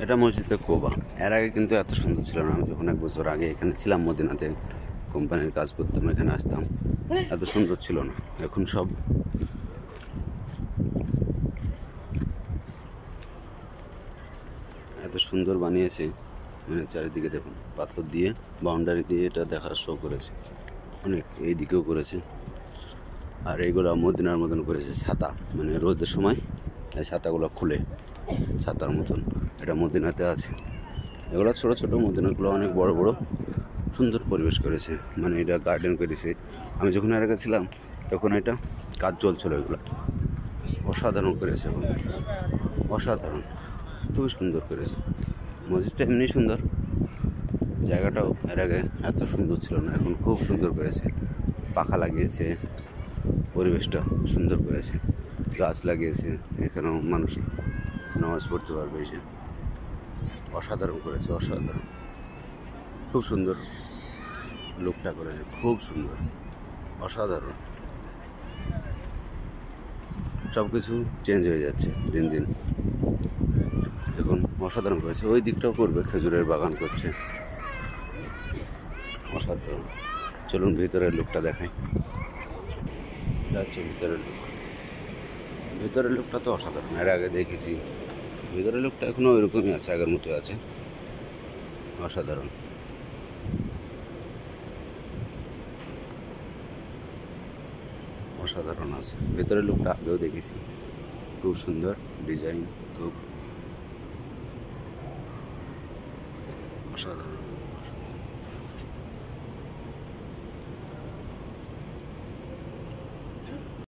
এটা মসজিদে কোবা। এর আগে কিন্তু এত সুন্দর ছিল না। আমি যখন 1 বছর আগে এখানে ছিলাম মদিনাতে, কোম্পানির কাজ করতাম, এখানে আসতাম, এত সুন্দর ছিল না। এখন সব এত সুন্দর বানিয়েছে, মানে চারিদিকে দেখুন পাথর দিয়ে বাউন্ডারি দিয়ে এটা দেখার শো করেছে অনেক, এই দিকেও করেছে। আর এইগুলো মদিনার মতন করেছে ছাতা, মানে রোদের সময় এই ছাতাগুলো খুলে ছাতার মতন, এটা মদিনাতে আছে। এগুলো ছোটো ছোটো, মদিনাগুলো অনেক বড় বড়, সুন্দর পরিবেশ করেছে, মানে এটা গার্ডেন করেছে। আমি যখন এর আগে ছিলাম তখন এটা কাজ চলছিল, এগুলো অসাধারণ করেছে এখন, অসাধারণ, খুবই সুন্দর করেছে। মসজিদটা এমনি সুন্দর, জায়গাটাও এর আগে এত সুন্দর ছিল না, এখন খুব সুন্দর করেছে। পাখা লাগিয়েছে, পরিবেশটা সুন্দর করেছে, গাছ লাগিয়েছে, এখানেও মানুষ নামাজ পড়তে পারবে এসে। অসাধারণ করেছে, অসাধারণ, খুব সুন্দর লুকটা করেছে, খুব সুন্দর, অসাধারণ। সব কিছু চেঞ্জ হয়ে যাচ্ছে দিন দিন, এখন অসাধারণ করেছে। ওই দিকটাও করবে, খেজুরের বাগান করছে, অসাধারণ। চলুন ভিতরের লুকটা দেখাই। এটা হচ্ছে ভিতরের লুক। ভিতরের লুকটা তো অসাধারণ, এর আগে দেখেছি। ভিতরের লুকটা এখনও ওইরকমই আছে, আগের মতো আছে, অসাধারণ। অসাধারণ আছে ভিতরের লুকটা, আগেও দেখেছি, খুব সুন্দর ডিজাইন, খুব অসাধারণ।